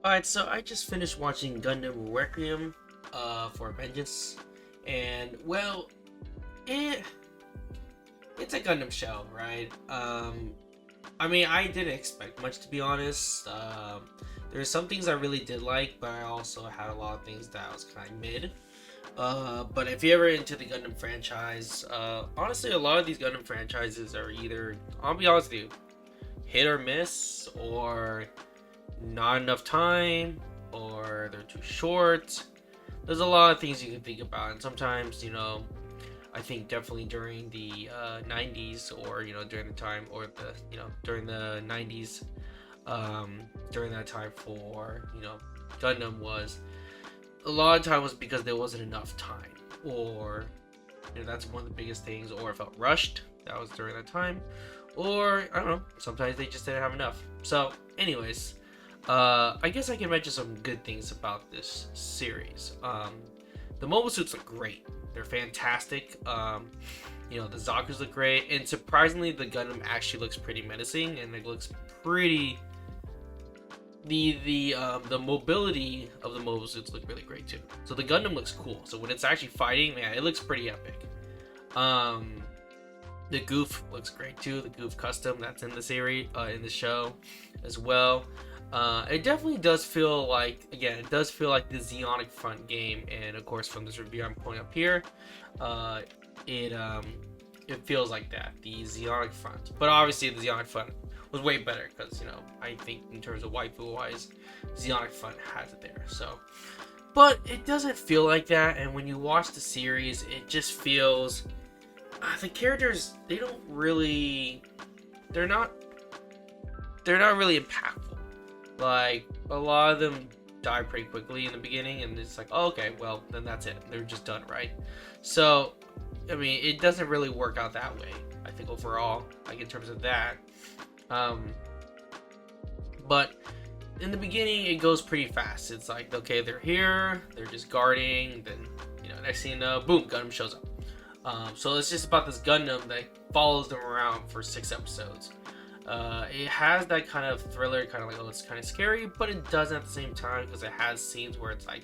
Alright, so I just finished watching Gundam Requiem for Vengeance, and well, it it's a Gundam show, right? I mean, I didn't expect much, to be honest. There's some things I really did like, but I also had a lot of things that was kind of mid. But if you're ever into the Gundam franchise, honestly, a lot of these Gundam franchises are either, I'll be honest with you, hit or miss, or not enough time, or they're too short. There's a lot of things you can think about, and sometimes, I think definitely during the 90s, or during the time, or during the 90s, during that time for Gundam, was a lot of time was because there wasn't enough time, or that's one of the biggest things, or it felt rushed. That was during that time, or I don't know, sometimes they just didn't have enough. So anyways, I guess I can mention some good things about this series. The mobile suits look great. They're fantastic. The Zaku's look great, and surprisingly, the Gundam actually looks pretty menacing, and it looks pretty. The mobility of the mobile suits look really great too. So the Gundam looks cool. So when it's actually fighting, man, it looks pretty epic. The Goof looks great too. The Goof custom that's in the series, in the show, as well. It definitely does feel like, again, it does feel like the Zeonic Front game, and of course from this review I'm pulling up here, it feels like that, the Zeonic Front. But obviously the Zeonic Front was way better because I think in terms of waifu wise, Zeonic Front has it there. So, but it doesn't feel like that, and when you watch the series, it just feels the characters, they're not really impactful. Like, a lot of them die pretty quickly in the beginning, and it's like, oh, okay, well, then that's it. They're just done, right? So, I mean, it doesn't really work out that way, I think, overall, like, in terms of that. But in the beginning, it goes pretty fast. It's like, okay, they're here, they're just guarding, then, next thing you know, boom, Gundam shows up. So it's just about this Gundam that follows them around for 6 episodes. It has that kind of thriller, kind of like, oh, it's kind of scary, but it doesn't at the same time, because it has scenes where it's like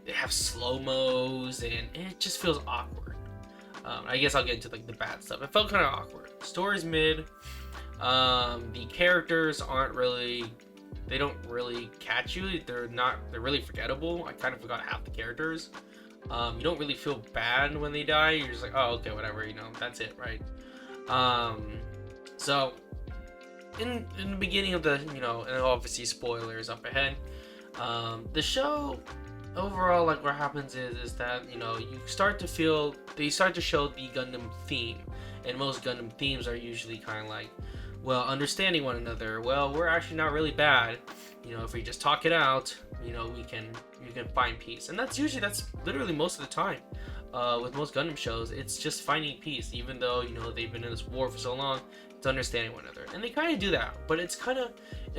they have slow-mos, and it just feels awkward. I guess I'll get into like the bad stuff. It felt kind of awkward. Story's mid. The characters they don't really catch you. They're really forgettable. I kind of forgot half the characters. You don't really feel bad when they die. You're just like, oh, okay, whatever, that's it, right? So in the beginning of the, and obviously spoilers up ahead, the show overall, like, what happens is that, you start to feel, they start to show the Gundam theme, and most Gundam themes are usually kind of like, well, understanding one another. Well, we're actually not really bad. If we just talk it out, you can find peace. And that's literally most of the time. With most Gundam shows, it's just finding peace, even though, they've been in this war for so long. It's understanding one another. And they kind of do that, but it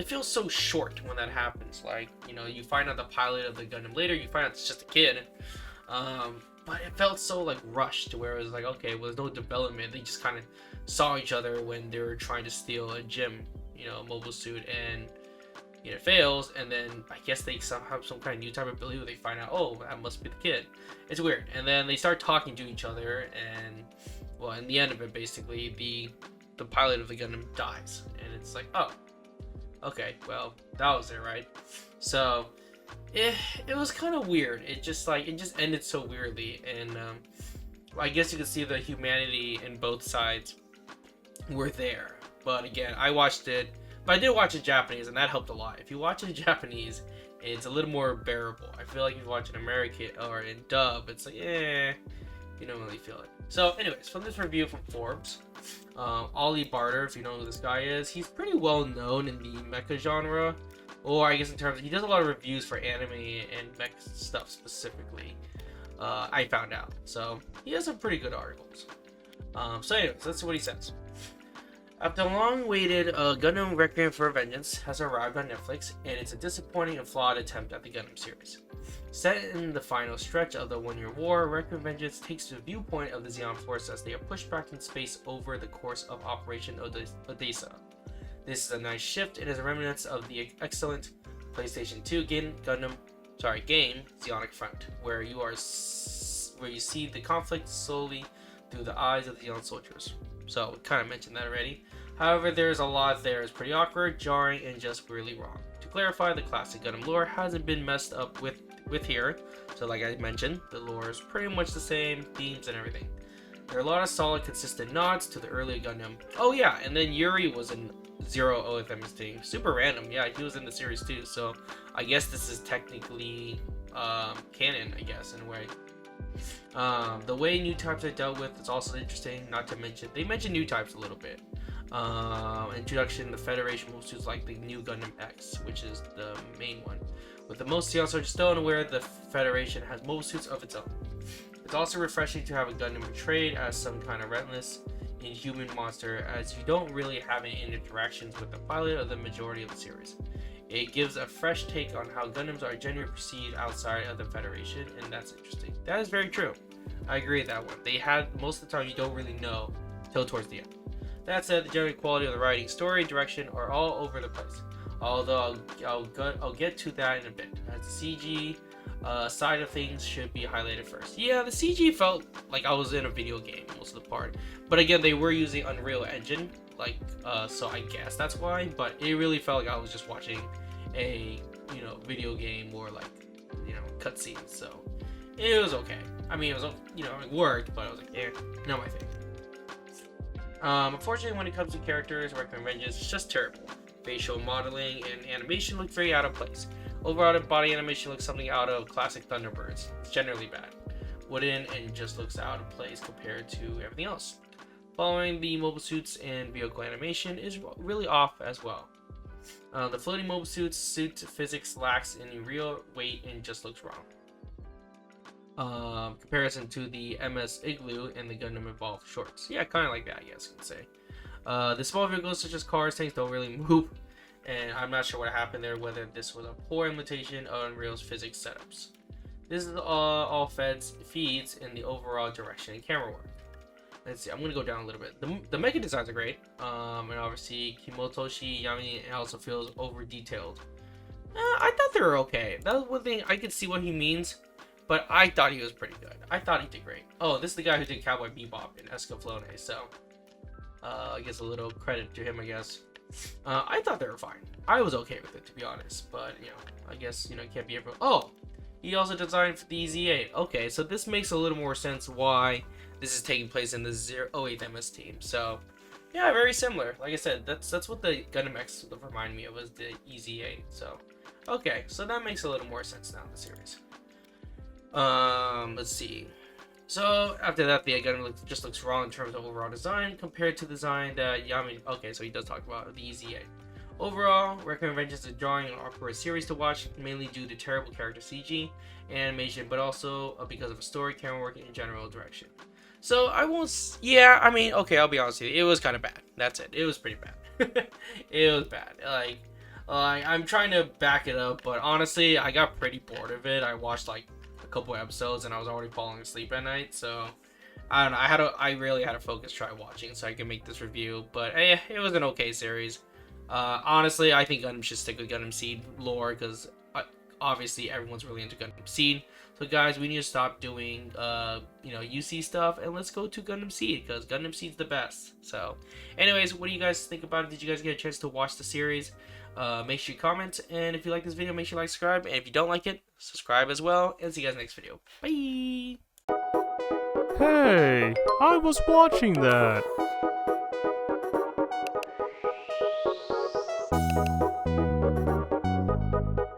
feels so short when that happens. Like, you find out the pilot of the Gundam later, you find out it's just a kid. But it felt so, like, rushed, to where it was like, okay, well, there's no development. They just kind of saw each other when they were trying to steal a gym, mobile suit, and it fails, and then I guess they somehow have some kind of new type of ability where they find out, oh, that must be the kid. It's weird. And then they start talking to each other, and, well, in the end of it, basically, the pilot of the Gundam dies. And it's like, oh, okay, well, that was it, right? So it was kind of weird. It just ended so weirdly, and I guess you could see the humanity in both sides were there. But again, I watched it, but I did watch it in Japanese, and that helped a lot. If you watch it in Japanese, it's a little more bearable. I feel like if you watch it in American or in dub, it's like, you don't really feel it. So anyways, from this review from Forbes, Ollie Barter, if you know who this guy is, he's pretty well known in the mecha genre. Or I guess in terms of, he does a lot of reviews for anime and mech stuff specifically. I found out. So he has some pretty good articles. So anyways, let's see what he says. After long-awaited Gundam Requiem for Vengeance has arrived on Netflix, and it's a disappointing and flawed attempt at the Gundam series. Set in the final stretch of the One-Year War, Requiem Vengeance takes the viewpoint of the Zeon Force as they are pushed back in space over the course of Operation Odessa. This is a nice shift. It is a remnants of the excellent PlayStation 2 game Zeonic Front, where you see the conflict slowly through the eyes of the young soldiers. So we kind of mentioned that already. However, there's a lot there is pretty awkward, jarring, and just really wrong. To clarify, the classic Gundam lore hasn't been messed up with here. So like I mentioned, the lore is pretty much the same, themes and everything. There are a lot of solid, consistent nods to the early Gundam. Oh yeah, and then Yuri was in Zero OFM's team. Super random. Yeah, he was in the series too. So I guess this is technically canon, I guess, in a way. The way new types are dealt with is also interesting. Not to mention, they mention new types a little bit. Introduction, the Federation move suits like the new Gundam X, which is the main one. With the most Zeon soldiers still unaware, the Federation has mobile suits of its own. It's also refreshing to have a Gundam portrayed as some kind of relentless, inhuman monster, as you don't really have any interactions with the pilot of the majority of the series. It gives a fresh take on how Gundams are generally perceived outside of the Federation, and that's interesting. That is very true. I agree with that one. They had, most of the time, you don't really know till towards the end. That said, the general quality of the writing, story, direction are all over the place. Although I'll get to that in a bit, as the CG side of things should be highlighted first. Yeah, the CG felt like I was in a video game most of the part, but again, they were using Unreal Engine, so I guess that's why. But it really felt like I was just watching a video game or cutscenes. So it was okay. I mean, it was it worked, but I was like, not my thing. Unfortunately, when it comes to characters, Requiem Vengeance, it's just terrible. Facial modeling and animation look very out of place. Overall, the body animation looks something out of classic Thunderbirds. It's generally bad. Wooden and just looks out of place compared to everything else. Following the mobile suits and vehicle animation is really off as well. The floating mobile suit physics lacks any real weight and just looks wrong. Comparison to the MS Igloo and the Gundam Evolved shorts. Yeah, kind of like that, I guess you could say. The small vehicles such as cars, tanks don't really move, and I'm not sure what happened there, whether this was a poor imitation of Unreal's physics setups. This is all feeds in the overall direction and camera work. Let's see, I'm going to go down a little bit. The mecha designs are great, and obviously Kimotoshi Yami also feels over-detailed. I thought they were okay. That was one thing, I could see what he means, but I thought he was pretty good. I thought he did great. Oh, this is the guy who did Cowboy Bebop and Escaflowne, so I guess a little credit to him, I guess. I thought they were fine. I was okay with it, to be honest, but I guess it can't be everyone. Oh, he also designed for the Z8. Okay, so this makes a little more sense why this is taking place in the 08 MS team. So yeah, very similar. Like I said, that's what the Gundam X remind me of, was the EZ8. So okay, so that makes a little more sense now in the series. Let's see. So after that, the Gundam just looks wrong in terms of overall design compared to the design that Yami. Okay, so he does talk about the EZ8. Overall, Requiem Vengeance is drawing an awkward series to watch, mainly due to terrible character CG animation, but also because of a story, camera work, and general direction. So I won't. Yeah, I mean, okay, I'll be honest with you. It was kind of bad. That's it. It was pretty bad. It was bad. I'm trying to back it up, but honestly, I got pretty bored of it. I watched a couple episodes and I was already falling asleep at night. So I don't know. I really had to focus, try watching, so I could make this review. But it was an okay series. Honestly, I think Gundam should stick with Gundam Seed lore because obviously everyone's really into Gundam Seed. So guys, we need to stop doing UC stuff and let's go to Gundam Seed because Gundam Seed's the best. So anyways, what do you guys think about it? Did you guys get a chance to watch the series? Make sure you comment, and if you like this video, make sure you subscribe, and if you don't like it, subscribe as well, and see you guys next video. Bye! Hey, I was watching that.